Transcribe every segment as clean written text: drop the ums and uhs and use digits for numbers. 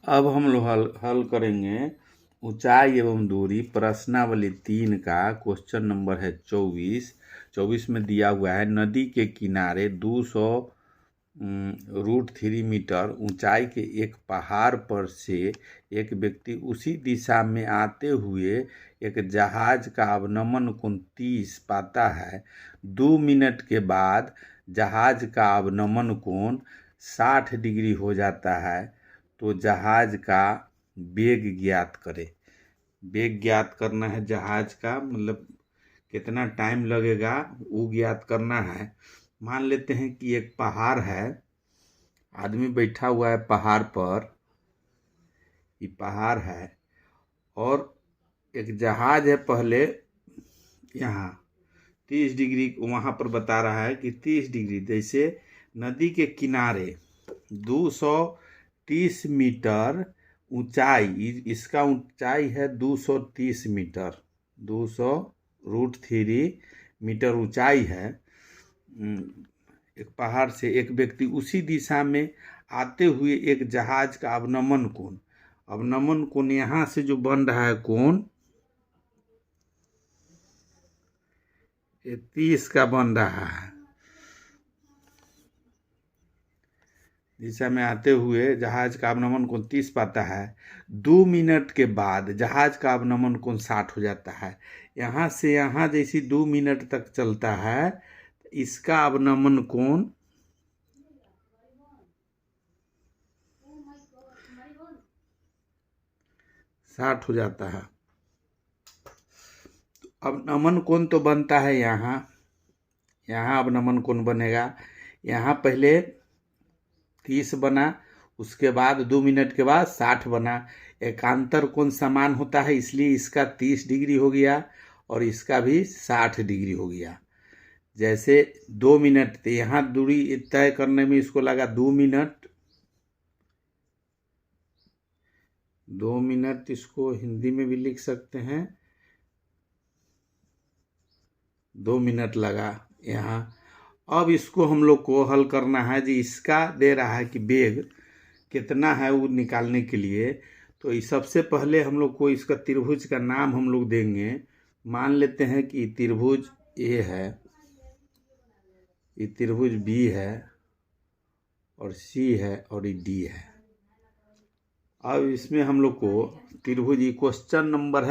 अब हम लोग हल करेंगे ऊंचाई एवं दूरी प्रश्नावली 3 का क्वेश्चन नंबर है 24 में दिया हुआ है नदी के किनारे 200√3 मीटर ऊंचाई के एक पहाड़ पर से एक व्यक्ति उसी दिशा में आते हुए एक जहाज का अवनमन कोण 30 पाता है। 2 मिनट के बाद जहाज का अवनमन कोण 60 डिग्री हो जाता है, तो जहाज का वेग ज्ञात करें। वेग ज्ञात करना है जहाज का, मतलब कितना टाइम लगेगा वो ज्ञात करना है। मान लेते हैं कि एक पहाड़ है, आदमी बैठा हुआ है पहाड़ पर, ये पहाड़ है और एक जहाज है पहले यहाँ 30 डिग्री वहाँ पर बता रहा है कि 30 डिग्री, जैसे नदी के किनारे 230 मीटर ऊंचाई, इसका ऊंचाई है 230 मीटर, 200√3 मीटर ऊंचाई है। एक पहाड़ से एक व्यक्ति उसी दिशा में आते हुए एक जहाज का अवनमन कोण यहाँ से जो बन रहा है कोण 30 का बन रहा है। दिशा में आते हुए जहाज का अवनमन कोण 30 पाता है। 2 मिनट के बाद जहाज का अवनमन कोण 60 हो जाता है। यहाँ से यहाँ जैसे 2 मिनट तक चलता है, इसका अवनमन कोण 60 हो जाता है। अवनमन कोण तो बनता है यहाँ अवनमन कोण बनेगा। यहाँ पहले 30 बना, उसके बाद 2 मिनट के बाद 60 बना। एकांतर कोण समान होता है, इसलिए इसका 30 डिग्री हो गया और इसका भी 60 डिग्री हो गया। जैसे 2 मिनट थे, यहाँ दूरी तय करने में इसको लगा 2 मिनट। 2 मिनट इसको हिंदी में भी लिख सकते हैं, 2 मिनट लगा यहाँ। अब इसको हम लोग को हल करना है जी, इसका दे रहा है कि वेग कितना है वो निकालने के लिए। तो इस सबसे पहले हम लोग को इसका त्रिभुज का नाम हम लोग देंगे। मान लेते हैं कि त्रिभुज ए है, ये त्रिभुज बी है और सी है और ये डी है। अब इसमें हम लोग को त्रिभुज, क्वेश्चन नंबर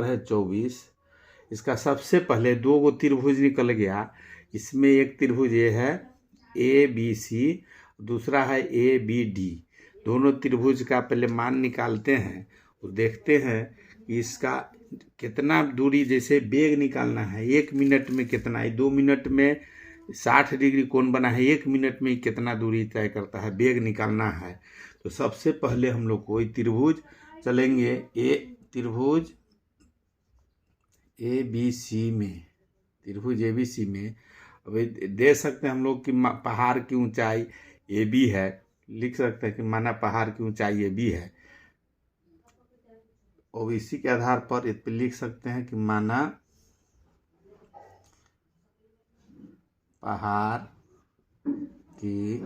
है 24, इसका सबसे पहले 2 गो त्रिभुज निकल गया। इसमें एक त्रिभुज ये है ABC, दूसरा है ABD। दोनों त्रिभुज का पहले मान निकालते हैं और देखते हैं कि इसका कितना दूरी, जैसे वेग निकालना है 1 मिनट में कितना है। 2 मिनट में 60 डिग्री कोण बना है, 1 मिनट में कितना दूरी तय करता है, वेग निकालना है। तो सबसे पहले हम लोग को त्रिभुज चलेंगे, त्रिभुज ABC में, त्रिभुज ABC में अभी दे सकते हैं हम लोग कि पहाड़ की ऊंचाई AB है, लिख सकते हैं कि माना पहाड़ की ऊंचाई AB है। और इसी के आधार पर इस पर लिख सकते हैं कि माना पहाड़ की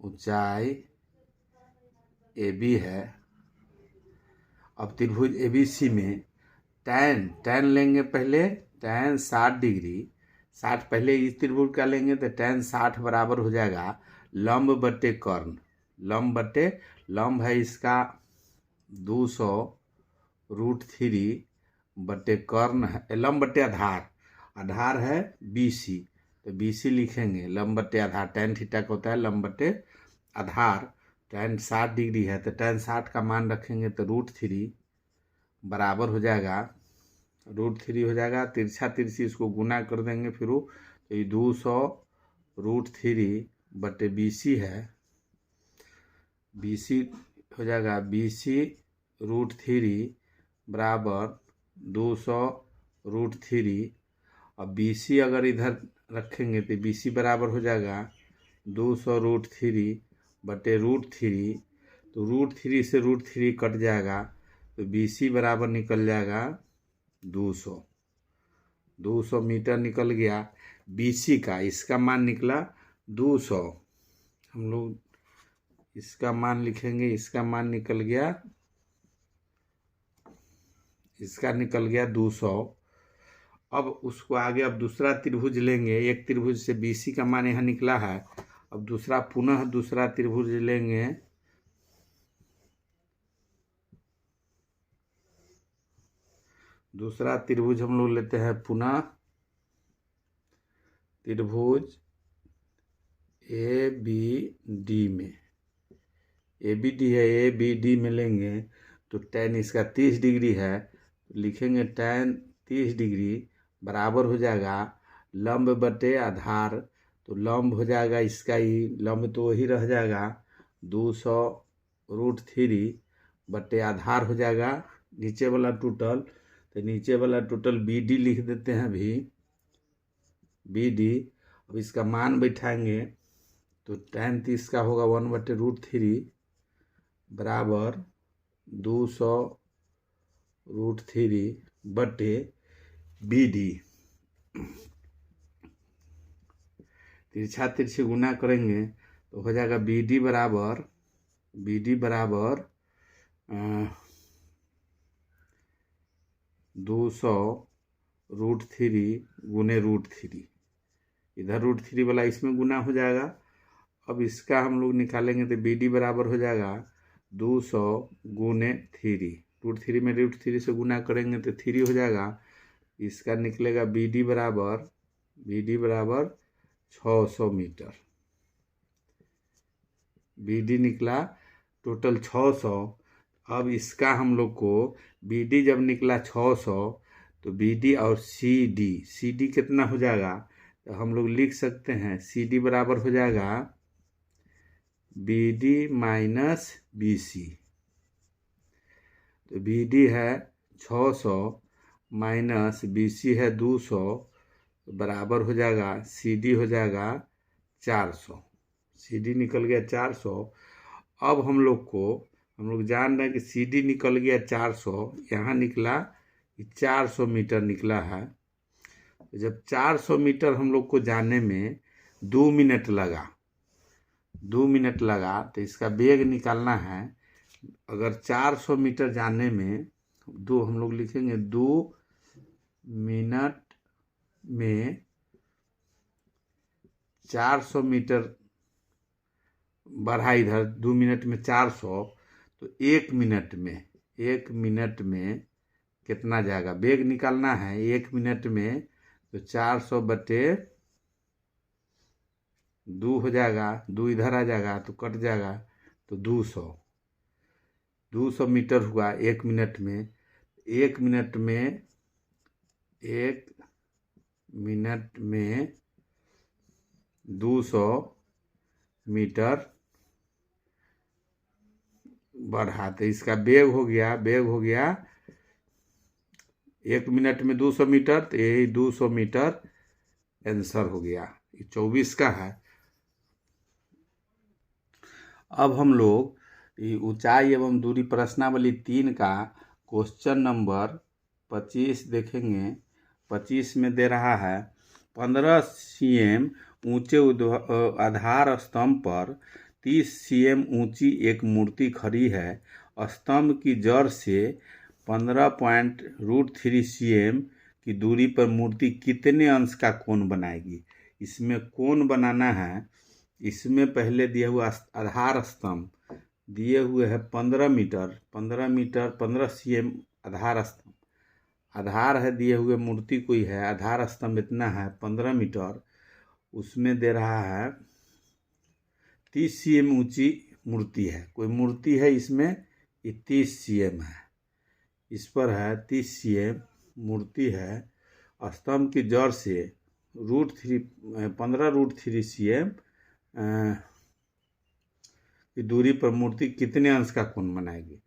ऊंचाई AB है। अब त्रिभुज ABC में tan लेंगे पहले, tan 60 डिग्री, 60 पहले इस त्रिभुज का लेंगे तो tan 60 बराबर हो जाएगा लंब बटे कर्ण। लंब है इसका 200√3 बटे कर्ण है, लंब बटे आधार है BC, तो BC लिखेंगे लंब बटे आधार। tan थीटा का होता है लंब बटे आधार। tan 60 डिग्री है तो tan 60 का मान रखेंगे तो √3 बराबर हो जाएगा, √3 हो जाएगा। तिरछा तिरछी इसको गुना कर देंगे फिर, तो ये 200√3 बटे BC है। BC हो जाएगा BC√3 बराबर 200√3। अब BC अगर इधर रखेंगे तो BC बराबर हो जाएगा 200√3 बटे √3, तो √3 से √3 कट जाएगा तो BC बराबर निकल जाएगा 200 मीटर निकल गया BC का। इसका मान निकला 200 हम लोग इसका मान लिखेंगे, इसका मान निकल गया, इसका निकल गया 200। अब उसको आगे अब दूसरा त्रिभुज लेंगे, एक त्रिभुज से BC का मान यहाँ निकला है। अब दूसरा पुनः दूसरा त्रिभुज लेंगे, दूसरा त्रिभुज हम लोग लेते हैं पुनः त्रिभुज ABD में, ABD है, ABD में लेंगे तो tan इसका 30 डिग्री है, लिखेंगे tan 30 डिग्री बराबर हो जाएगा लंब बटे आधार, तो लंब हो जाएगा इसका ही लंब तो वही रह जाएगा 200√3 बटे आधार हो जाएगा नीचे वाला टोटल, तो नीचे वाला टोटल BD लिख देते हैं अभी BD। अब इसका मान बैठाएंगे तो tan 30 का होगा 1/√3 बराबर 200√3 बटे BD। तिरछा तिरछी गुना करेंगे तो हो जाएगा BD बराबर 200√3 गुने √3, इधर √3 वाला इसमें गुना हो जाएगा। अब इसका हम लोग निकालेंगे तो BD बराबर हो जाएगा 200 गुने 3, √3 में √3 से गुना करेंगे तो 3 हो जाएगा, इसका निकलेगा BD बराबर 600 मीटर। BD निकला टोटल 600। अब इसका हम लोग को BD जब निकला 600 तो BD और CD कितना हो जाएगा, तो हम लोग लिख सकते हैं CD बराबर हो जाएगा BD माइनस BC। तो BD है 600 माइनस BC है 200 बराबर हो जाएगा CD हो जाएगा 400। CD निकल गया 400। अब हम लोग जान रहे हैं कि CD निकल गया 400, यहाँ निकला 400 मीटर निकला है। तो जब 400 मीटर हम लोग को जाने में 2 मिनट लगा, 2 मिनट लगा तो इसका वेग निकालना है। अगर 400 मीटर जाने में हम लोग लिखेंगे 2 मिनट में 400 मीटर बढ़ा, इधर 2 मिनट में 400, तो 1 मिनट में कितना जाएगा, वेग निकालना है 1 मिनट में, तो 400 बटे 2 हो जाएगा, 2 इधर आ जाएगा तो कट जाएगा, तो 200 मीटर हुआ 1 मिनट में। 1 मिनट में 200 मीटर बढ़ा, तो इसका वेग हो गया 1 मिनट में 200 मीटर, तो यही 200 मीटर आंसर हो गया। 24 का है। अब हम लोग ऊंचाई एवं दूरी प्रश्नावली 3 का क्वेश्चन नंबर 25 देखेंगे। 25 में दे रहा है 15 cm ऊंचे आधार स्तंभ पर 30 cm ऊंची एक मूर्ति खड़ी है। स्तंभ की जड़ से 15.√3 cm की दूरी पर मूर्ति कितने अंश का कोण बनाएगी। इसमें कोण बनाना है। इसमें पहले दिया हुआ आधार स्तंभ दिए हुए है 15 मीटर 15 cm आधार स्तंभ, आधार है दिए हुए मूर्ति कोई है, आधार स्तंभ इतना है 15 मीटर, उसमें दे रहा है 30 cm ऊंची मूर्ति है, कोई मूर्ति है इसमें, ये 30 cm है, इस पर है 30 cm मूर्ति है। स्तंभ की जड़ से 15√3 cm की दूरी पर मूर्ति कितने अंश का कोण बनाएगी।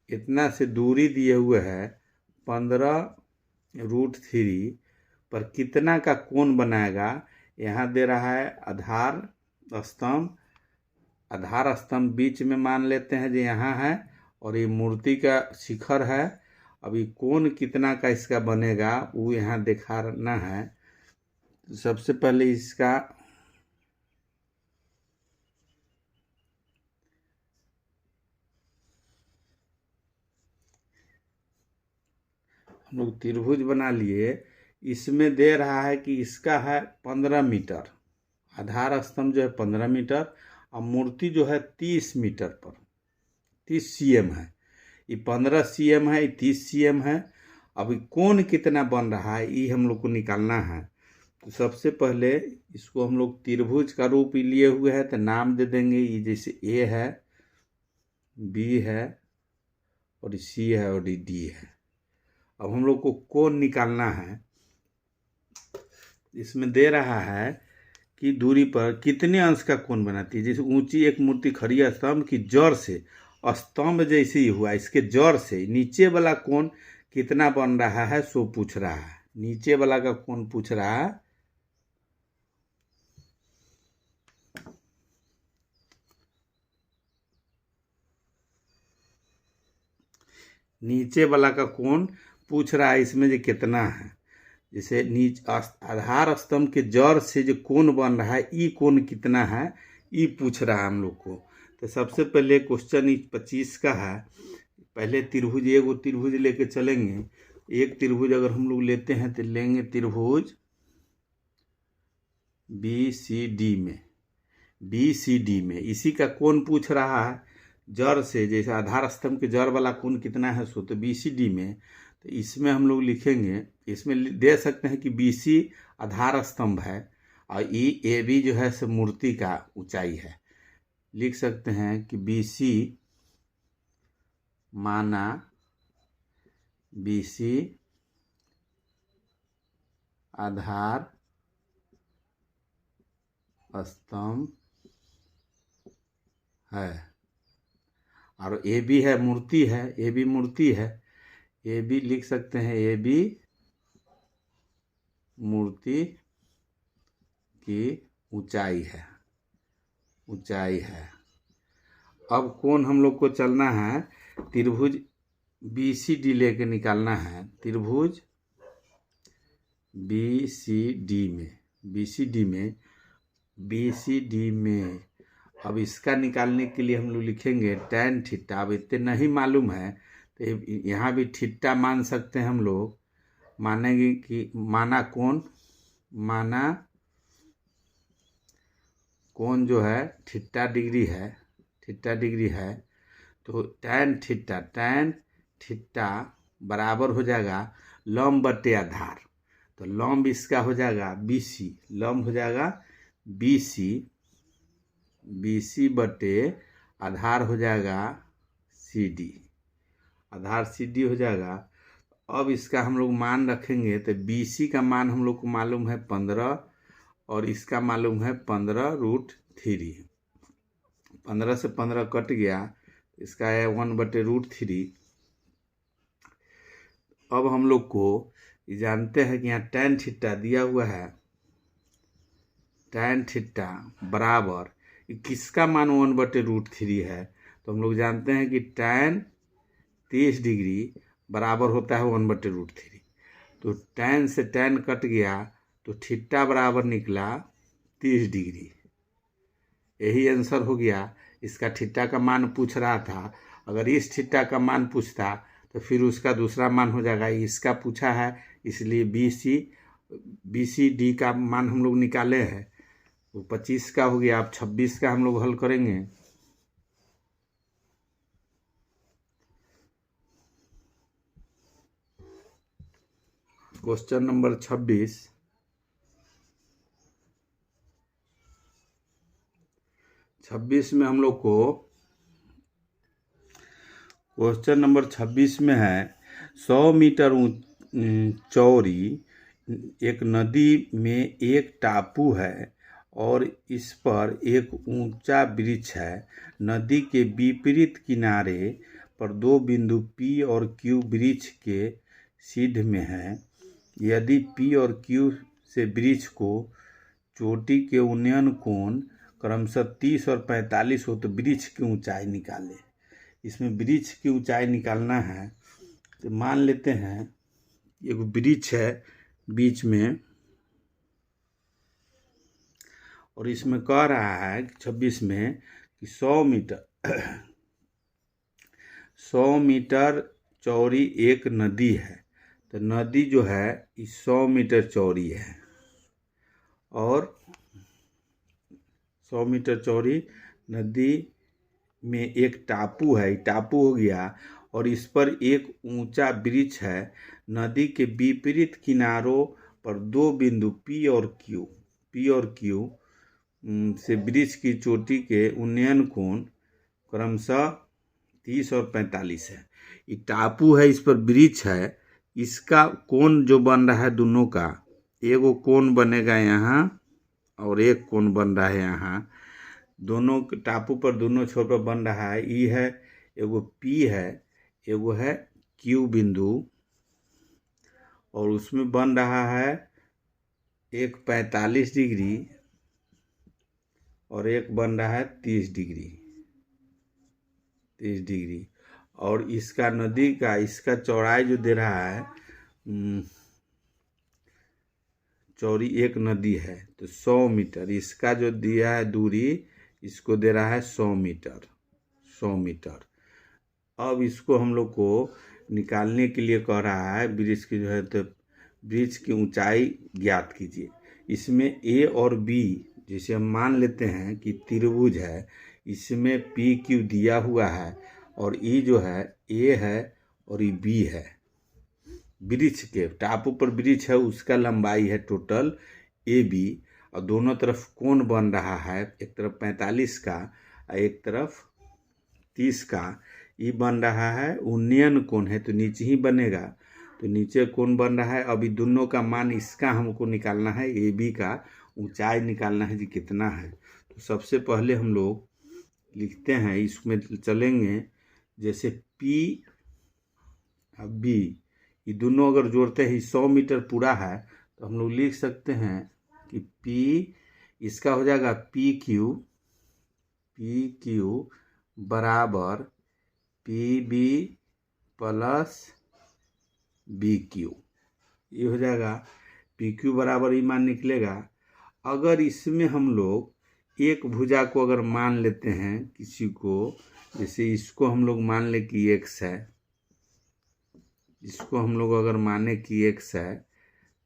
इतना से दूरी दिए हुए है 15√3 पर कितना का कोण बनाएगा। यहाँ दे रहा है आधार स्तंभ बीच में मान लेते हैं जो यहाँ है, और ये मूर्ति का शिखर है। अभी कोण कितना का इसका बनेगा वो यहाँ दिखाना है। सबसे पहले इसका हम लोग त्रिभुज बना लिए। इसमें दे रहा है कि इसका है 15 मीटर, आधार स्तंभ जो है 15 मीटर और मूर्ति जो है 30 मीटर पर 30 cm है। ये 15 cm है, ये 30 cm है। अभी कोण कितना बन रहा है ये हम लोग को निकालना है। तो सबसे पहले इसको हम लोग त्रिभुज का रूप लिए हुए हैं तो नाम दे देंगे। ये जैसे ए है, बी है और सी है और डी है। अब हम लोग को कोण निकालना है। इसमें दे रहा है कि दूरी पर कितने अंश का कोण बनाती है। जैसे ऊंची एक मूर्ति खड़ी है स्तंभ की जड़ से, स्तंभ जैसे ही हुआ इसके जड़ से नीचे वाला कोण कितना बन रहा है सो पूछ रहा है। नीचे वाला का कोण पूछ रहा है। नीचे वाला का कोण पूछ रहा है इसमें जो कितना है। जैसे आधार स्तंभ के जड़ से जो कोण बन रहा है ई कोण कितना है ई पूछ रहा है हम लोग को। तो सबसे पहले क्वेश्चन 25 का है। पहले त्रिभुज एगो त्रिभुज लेके चलेंगे। एक त्रिभुज अगर हम लोग लेते हैं तो लेंगे त्रिभुज बी सी डी में इसी का कोण पूछ रहा है जड़ से। जैसे आधार स्तंभ के जड़ वाला कोण कितना है सो तो बी सी डी में। तो इसमें हम लोग लिखेंगे, इसमें दे सकते हैं कि बी सी आधार स्तंभ है और ई ए बी जो है सो मूर्ति का ऊंचाई है। लिख सकते हैं कि बी सी माना बी सी आधार स्तंभ है और ए बी है मूर्ति है, ए बी मूर्ति है। ए बी लिख सकते हैं ए बी मूर्ति की ऊंचाई है, ऊंचाई है। अब कोण हम लोग को चलना है त्रिभुज बी सी डी लेके निकालना है। त्रिभुज बी सी डी में अब इसका निकालने के लिए हम लोग लिखेंगे tan थीटा। अब इतने नहीं मालूम है तो यहाँ भी थीटा मान सकते हैं हम लोग। मानेंगे कि माना कोण जो है थीटा डिग्री है। तो tan थीटा बराबर हो जाएगा लंब बटे आधार। तो लंब इसका हो जाएगा BC, लंब हो जाएगा BC बटे आधार हो जाएगा CD, आधार CD हो जाएगा। अब इसका हम लोग मान रखेंगे तो BC का मान हम लोग को मालूम है 15 और इसका मालूम है 15√3। 15 से 15 कट गया, इसका है 1/√3। अब हम लोग को जानते हैं कि यहाँ tan थीटा दिया हुआ है। tan थीटा बराबर किसका मान 1/√3 है। तो हम लोग जानते हैं कि tan 30 डिग्री बराबर होता है 1/√3। तो tan से tan कट गया तो थीटा बराबर निकला 30 डिग्री। यही आंसर हो गया। इसका थीटा का मान पूछ रहा था। अगर इस थीटा का मान पूछता तो फिर उसका दूसरा मान हो जाएगा। इसका पूछा है इसलिए बी सी डी का मान हम लोग निकाले हैं। तो 25 का हो गया। अब 26 का हम लोग हल करेंगे। क्वेश्चन नंबर 26 में हम लोग को क्वेश्चन नंबर 26 में है 100 मीटर चौड़ी एक नदी में एक टापू है और इस पर एक ऊंचा वृक्ष है। नदी के विपरीत किनारे पर दो बिंदु P और Q वृक्ष के सिध में है। यदि P और Q से वृक्ष को चोटी के उन्नयन कोण क्रमशः 30 और 45 हो तो वृक्ष की ऊंचाई निकाले। इसमें वृक्ष की ऊंचाई निकालना है। तो मान लेते हैं एक वृक्ष है बीच में और इसमें कह रहा है कि 26 में कि 100 मीटर चौड़ी एक नदी है। तो नदी जो है ये 100 मीटर चौड़ी है और 100 मीटर चौड़ी नदी में एक टापू है, टापू हो गया और इस पर एक ऊंचा वृक्ष है। नदी के विपरीत किनारों पर दो बिंदु P और Q से वृक्ष की चोटी के उन्नयन कोण क्रमशः 30 और 45 है। ये टापू है, इस पर वृक्ष है, इसका कोण जो बन रहा है दोनों का, एगो कोण बनेगा यहाँ और एक कोण बन रहा है यहाँ। दोनों टापू पर दोनों छोर पर बन रहा है ई है, एगो P है, एगो है Q बिंदु और उसमें बन रहा है एक 45 डिग्री और एक बन रहा है 30 डिग्री और इसका नदी का इसका चौड़ाई जो दे रहा है चौड़ी एक नदी है तो 100 मीटर, इसका जो दिया है दूरी इसको दे रहा है 100 मीटर। अब इसको हम लोग को निकालने के लिए कह रहा है वृक्ष की जो है तो वृक्ष की ऊंचाई ज्ञात कीजिए। इसमें A और B जैसे हम मान लेते हैं कि त्रिभुज है, इसमें PQ दिया हुआ है और E जो है A है और ये B है। वृक्ष के टापू पर वृक्ष है, उसका लंबाई है टोटल AB और दोनों तरफ कोण बन रहा है, एक तरफ 45 का और एक तरफ 30 का। ये बन रहा है उन्नयन कोण है तो नीचे ही बनेगा, तो नीचे कोण बन रहा है। अभी दोनों का मान इसका हमको निकालना है, AB का ऊंचाई निकालना है जी कितना है। तो सबसे पहले हम लोग लिखते हैं, इसमें चलेंगे जैसे P और B ये दोनों अगर जोड़ते हैं 100 मीटर पूरा है तो हम लोग लिख सकते हैं कि P इसका हो जाएगा PQ बराबर PB प्लस BQ, ये हो जाएगा। PQ बराबर ये मान निकलेगा। अगर इसमें हम लोग एक भुजा को अगर मान लेते हैं किसी को, जैसे इसको हम लोग मान ले कि x है, इसको हम लोग अगर माने कि x है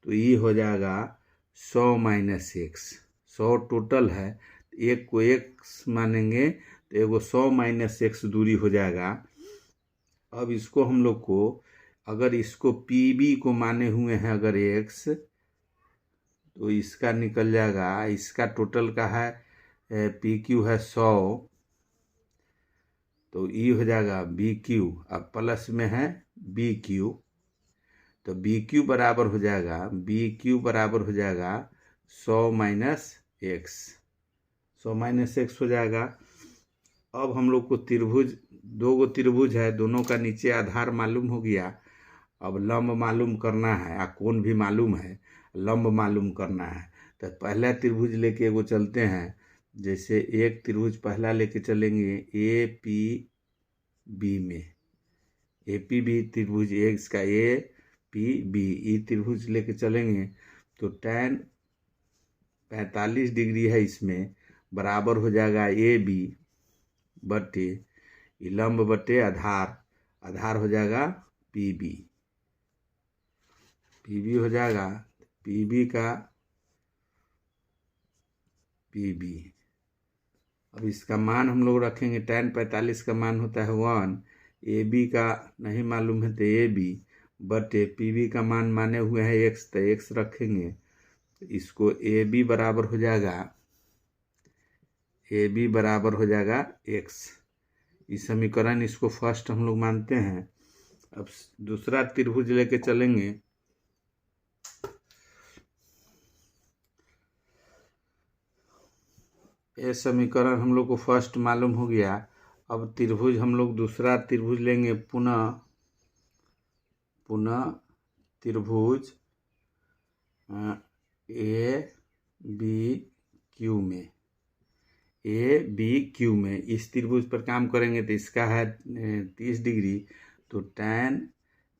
तो ये हो जाएगा 100 माइनस x। 100 टोटल है, एक को x मानेंगे तो एगो 100 माइनस x दूरी हो जाएगा। अब इसको हम लोग को अगर इसको PB को माने हुए हैं अगर x तो इसका निकल जाएगा, इसका टोटल का है PQ है 100 तो ये हो जाएगा BQ, अब प्लस में है BQ तो BQ बराबर हो जाएगा 100 माइनस x हो जाएगा। अब हम लोग को त्रिभुज, दो गो त्रिभुज है, दोनों का नीचे आधार मालूम हो गया। अब लंब मालूम करना है, कोण भी मालूम है, लंब मालूम करना है। तो पहला त्रिभुज लेके एगो चलते हैं, जैसे एक त्रिभुज पहला लेके चलेंगे APB में, APB त्रिभुज एक का APB ये त्रिभुज लेके चलेंगे तो tan 45 डिग्री है, इसमें बराबर हो जाएगा AB बटे लंब बटे आधार हो जाएगा PB हो जाएगा PB का PB। अब इसका मान हम लोग रखेंगे, tan 45 का मान होता है 1, AB का नहीं मालूम है तो AB बटे PB का मान माने हुए हैं x तो x रखेंगे। इसको AB बराबर हो जाएगा x। इस समीकरण इसको फर्स्ट हम लोग मानते हैं। अब दूसरा त्रिभुज लेके चलेंगे, ये समीकरण हम लोग को फर्स्ट मालूम हो गया। अब त्रिभुज हम लोग दूसरा त्रिभुज लेंगे, पुनः त्रिभुज ABQ में इस त्रिभुज पर काम करेंगे तो इसका है 30 डिग्री तो tan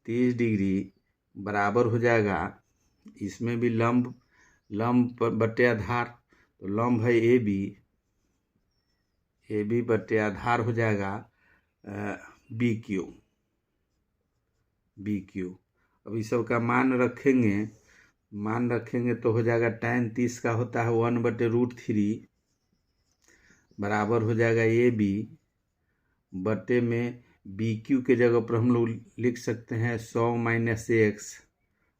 30 डिग्री बराबर हो जाएगा, इसमें भी लंब बटे आधार तो लंब है AB बटे आधार हो जाएगा BQ। अब इस सब का मान रखेंगे तो हो जाएगा tan 30 का होता है 1/√3 बराबर हो जाएगा AB बटे में BQ के जगह पर हम लोग लिख सकते हैं 100 - x,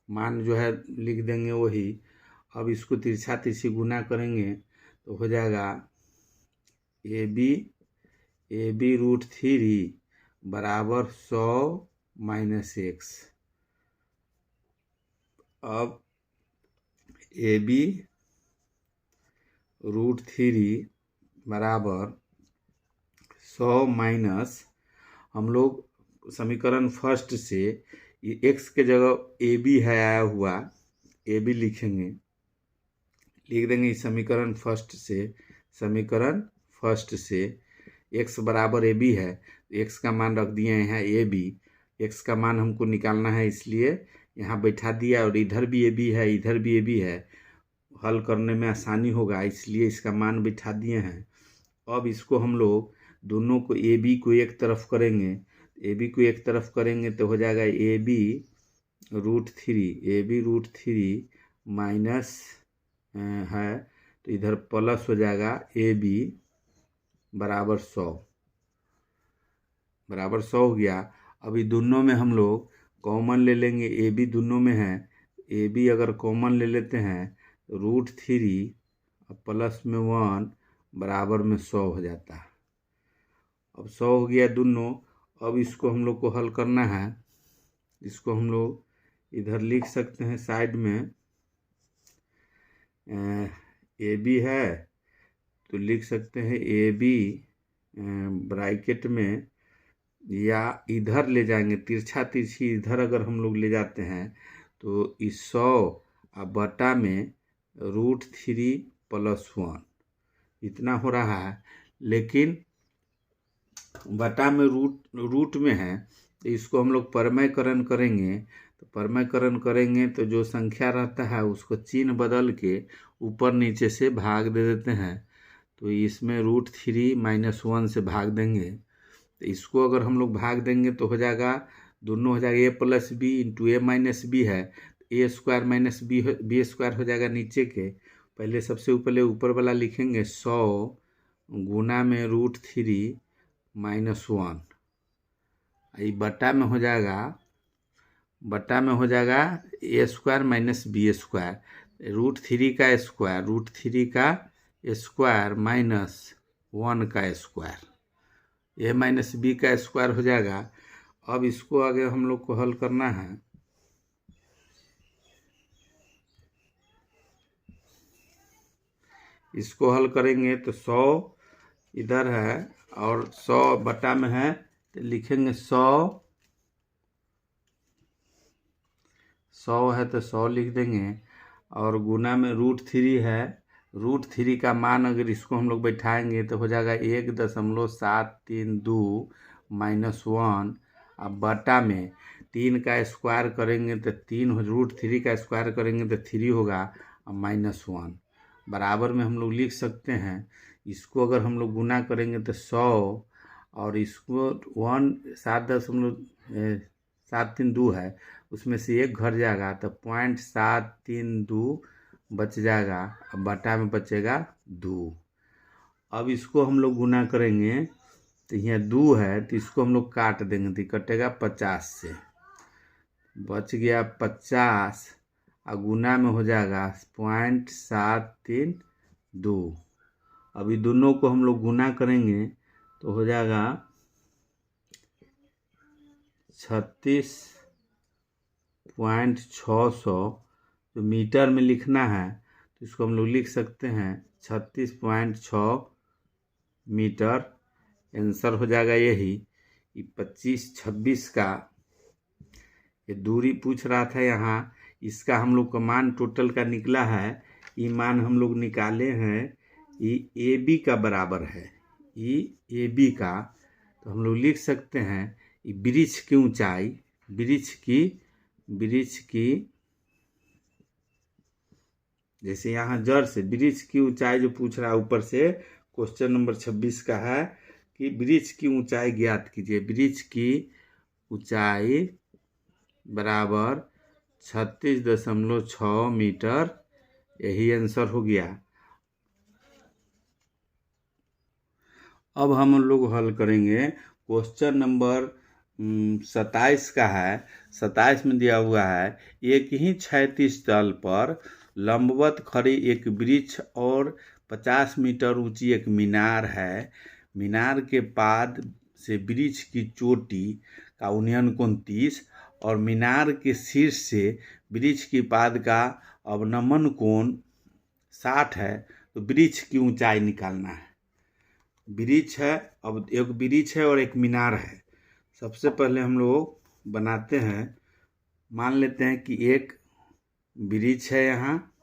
मान जो है लिख देंगे वही। अब इसको तिरछा तिरछी गुना करेंगे तो हो जाएगा AB√3 बराबर 100 - x। अब AB√3 बराबर 100 हम लोग समीकरण फर्स्ट से ये x के जगह AB है आया हुआ, AB लिख देंगे इस समीकरण फर्स्ट से x बराबर AB है, x का मान रख दिए हैं AB, x का मान हमको निकालना है इसलिए यहाँ बैठा दिया, और इधर भी AB है इधर भी AB है, हल करने में आसानी होगा इसलिए इसका मान बैठा दिए हैं। अब इसको हम लोग दोनों को AB को एक तरफ करेंगे तो हो जाएगा AB√3 माइनस है तो इधर प्लस हो जाएगा AB बराबर 100 हो गया। अभी दोनों में हम लोग कॉमन ले लेंगे, AB दोनों में है, AB अगर कॉमन ले लेते हैं तो √3 प्लस में 1 बराबर में 100 हो जाता है। अब 100 हो गया दोनों। अब इसको हम लोग को हल करना है, इसको हम लोग इधर लिख सकते हैं साइड में, AB है तो लिख सकते हैं AB ब्रैकेट में, या इधर ले जाएंगे तिरछा तिरछी इधर अगर हम लोग ले जाते हैं तो इस 100 बटा में √3 + 1 इतना हो रहा है, लेकिन बटा में रूट में है तो इसको हम लोग परमयकरण करेंगे तो जो संख्या रहता है उसको चिन्ह बदल के ऊपर नीचे से भाग दे देते हैं, तो इसमें √3 - 1 से भाग देंगे, तो इसको अगर हम लोग भाग देंगे तो हो जाएगा दोनों हो जाएगा A + B × A - B है, A² - B² हो जाएगा नीचे के। पहले सबसे ऊपर वाला लिखेंगे 100 गुना में √3 - 1, ये बटा में हो जाएगा A² - B², √3 का स्क्वायर माइनस 1 का स्क्वायर, A - B का स्क्वायर हो जाएगा। अब इसको आगे हम लोग को हल करना है, इसको हल करेंगे तो 100 इधर है और 100 बटा में है तो लिखेंगे 100 है तो 100 लिख देंगे, और गुना में √3 है, √3 का मान अगर इसको हम लोग बैठाएंगे तो हो जाएगा 1.732 - 1, अब बटा में 3 का स्क्वायर करेंगे तो 3 √3 का स्क्वायर करेंगे तो 3 होगा, और -1 बराबर में हम लोग लिख सकते हैं। इसको अगर हम लोग गुना करेंगे तो 100 और इसको 7.732 है, उसमें से 1 घट जाएगा तो 0.732 बच जाएगा, अब बटा में बचेगा 2। अब इसको हम लोग गुना करेंगे तो यहाँ 2 है तो इसको हम लोग काट देंगे तो कटेगा 50 से, बच गया 50 और गुना में हो जाएगा 0.732। अभी दोनों को हम लोग गुना करेंगे तो हो जाएगा 36.600, तो मीटर में लिखना है तो इसको हम लोग लिख सकते हैं 36.6 मीटर। आंसर हो जाएगा यही 25-26 का ये दूरी पूछ रहा था यहाँ, इसका हम लोग का मान टोटल का निकला है, ये मान हम लोग निकाले हैं, ये AB का बराबर है, ये AB का, तो हम लोग लिख सकते हैं ये वृक्ष की ऊंचाई, वृक्ष की जैसे यहाँ जड़ से वृक्ष की ऊंचाई जो पूछ रहा है ऊपर से, क्वेश्चन नंबर 26 का है कि वृक्ष की ऊंचाई ज्ञात कीजिए, वृक्ष की ऊंचाई बराबर 36.6 मीटर। यही आंसर हो गया। अब हम लोग हल करेंगे क्वेश्चन नंबर 27 का है। 27 में दिया हुआ है, एक ही क्षैतिज तल पर लंबवत खड़ी एक वृक्ष और 50 मीटर ऊंची एक मीनार है। मीनार के पाद से वृक्ष की चोटी का उन्नयन कोण 30 और मीनार के शीर्ष से वृक्ष की पाद का अवनमन कोण 60 है। तो वृक्ष की ऊंचाई निकालना है। वृक्ष है, अब एक वृक्ष है और एक मीनार है। सबसे पहले हम लोग बनाते हैं, मान लेते हैं कि एक वृक्ष है यहाँ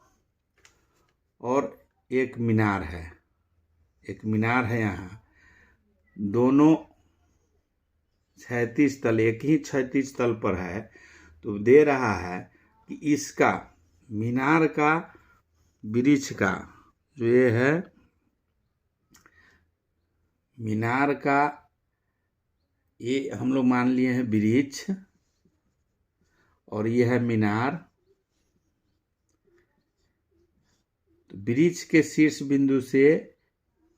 और एक मीनार है। एक मीनार है यहाँ, दोनों क्षैतिज तल, एक ही क्षैतिज तल पर है। तो दे रहा है कि इसका मीनार का वृक्ष का जो ये है, मीनार का ये हम लोग मान लिए हैं वृक्ष और ये है मीनार। तो वृक्ष के शीर्ष बिंदु से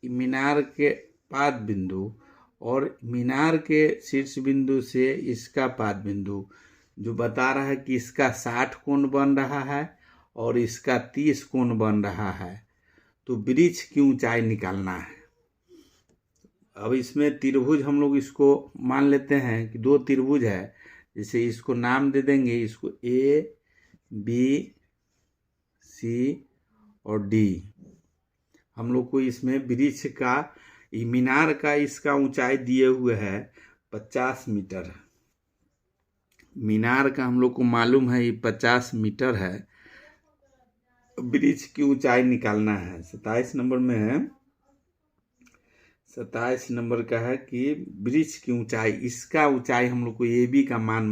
मीनार के पाद बिंदु और मीनार के शीर्ष बिंदु से इसका पाद बिंदु जो बता रहा है कि इसका 60 कोण बन रहा है और इसका 30 कोण बन रहा है। तो वृक्ष की ऊंचाई निकालना है। अब इसमें त्रिभुज हम लोग इसको मान लेते हैं कि दो त्रिभुज है, जैसे इसको नाम दे देंगे, इसको ए बी सी और डी। हम लोग को इसमें वृक्ष का मीनार का इसका ऊंचाई दिए हुए है 50 मीटर। मीनार का हम लोग को मालूम है ये 50 मीटर है। वृक्ष की ऊंचाई निकालना है। 27 नंबर में है, 27 नंबर का है कि वृक्ष की ऊंचाई, इसका ऊंचाई हम लोग को ए बी का मान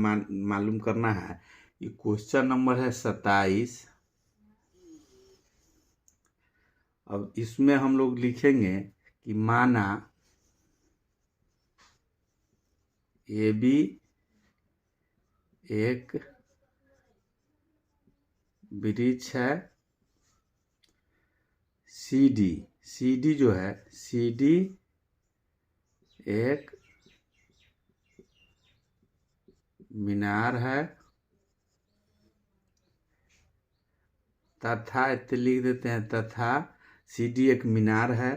मालूम करना है। ये क्वेश्चन नंबर है 27। अब इसमें हम लोग लिखेंगे कि माना ए बी एक वृक्ष है, सी डी जो है, सी डी एक मीनार है, तथा इतने लिख देते हैं, तथा सी डी एक मीनार है।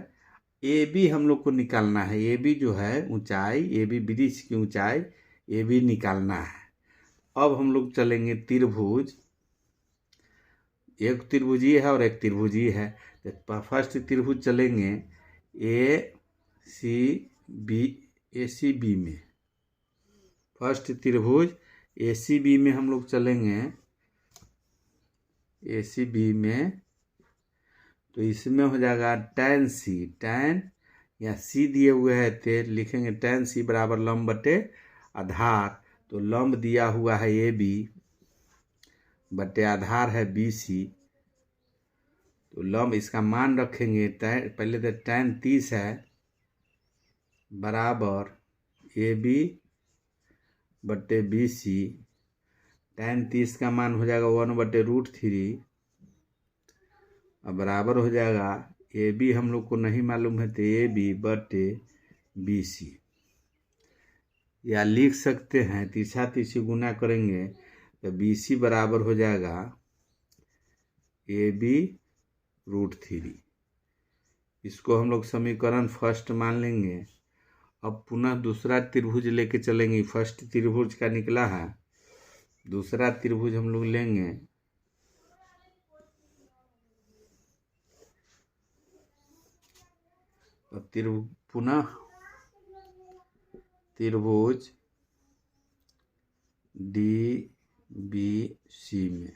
ए बी हम लोग को निकालना है। ए बी जो है ऊंचाई, ए बी वृक्ष की ऊंचाई ए बी निकालना है। अब हम लोग चलेंगे त्रिभुज, एक त्रिभुजी है और एक त्रिभुजी है। तो फर्स्ट त्रिभुज चलेंगे ए सी बी में। फर्स्ट त्रिभुज ए सी बी में हम लोग चलेंगे, ए सी बी में। तो इसमें हो जाएगा tan सी, tan या सी दिए हुए है तो लिखेंगे tan सी बराबर लंब बटे आधार। तो लंब दिया हुआ है ए बी बटे आधार है बी सी। तो लंब इसका मान रखेंगे, पहले तो tan 30 है बराबर ए बी बटे बी सी। tan 30 का मान हो जाएगा 1/√3 अब बराबर हो जाएगा ए बी हम लोग को नहीं मालूम है तो ए बी बटे बी सी। या लिख सकते हैं तिरछा तिरछी गुना करेंगे तो बी सी बराबर हो जाएगा ए बी √3। इसको हम लोग समीकरण फर्स्ट मान लेंगे। अब पुनः दूसरा त्रिभुज लेके चलेंगे। फर्स्ट त्रिभुज का निकला है, दूसरा त्रिभुज हम लोग लेंगे। अब पुनः त्रिभुज डी बी सी में,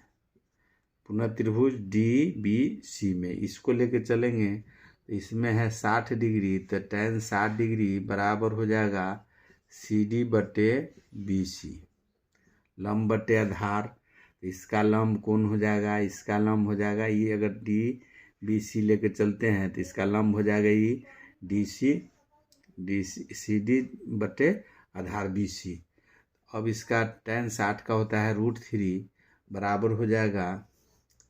पुनः त्रिभुज डी बी सी में इसको लेके चलेंगे। तो इसमें है 60 डिग्री, तो tan 60 डिग्री बराबर हो जाएगा सी डी बटे बी सी। लंब बटे आधार, इसका लंब कौन हो जाएगा, इसका लंब हो जाएगा ये। अगर डी बी सी लेके चलते हैं तो इसका लंब हो जाएगा ये डी सी डी बटे आधार बी सी। अब इसका tan 60 का होता है √3 बराबर हो जाएगा,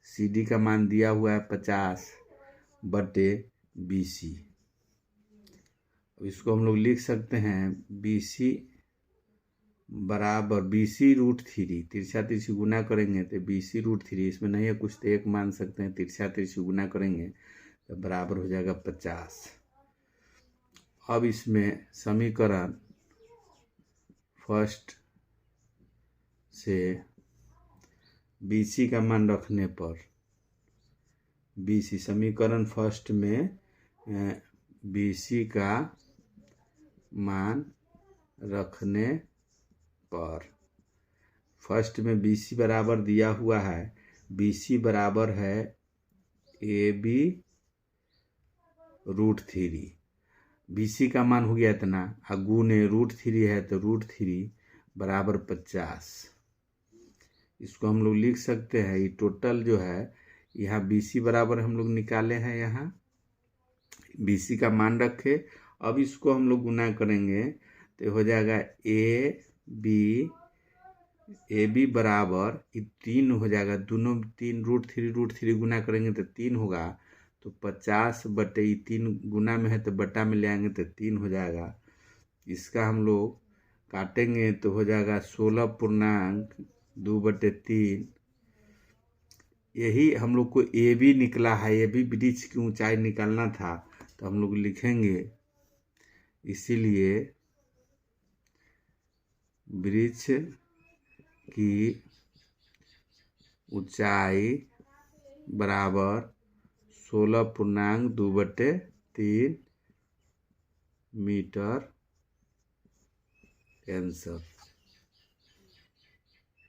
CD का मान दिया हुआ है 50/BC। इसको हम लोग लिख सकते हैं BC बराबर BC√3, तिरछा तिरछी गुना करेंगे तो BC√3, इसमें नहीं है कुछ तो एक मान सकते हैं, तिरछा तिरछी गुना करेंगे तो बराबर हो जाएगा 50। अब इसमें समीकरण फर्स्ट से BC का मान रखने पर, BC समीकरण फर्स्ट में BC का मान रखने पर, फर्स्ट में BC बराबर दिया हुआ है, BC बराबर है AB√3, BC का मान हो गया इतना, गुने √3 है तो √3 बराबर 50। इसको हम लोग लिख सकते हैं, ये टोटल जो है यहाँ BC बराबर हम लोग निकाले हैं, यहाँ BC का मान रखे। अब इसको हम लोग गुना करेंगे तो हो जाएगा AB बराबर 3 हो जाएगा, दोनों 3 √3 गुना करेंगे तो 3 होगा, तो 50/3 गुना में है तो बटा में ले आएंगे तो 3 हो जाएगा। इसका हम लोग काटेंगे तो हो जाएगा 16.2/3। यही हम लोग को AB निकला है, AB वृक्ष की ऊंचाई निकालना था, तो हम लोग लिखेंगे, इसीलिए वृक्ष की ऊंचाई बराबर 16.2/3 मीटर। आंसर।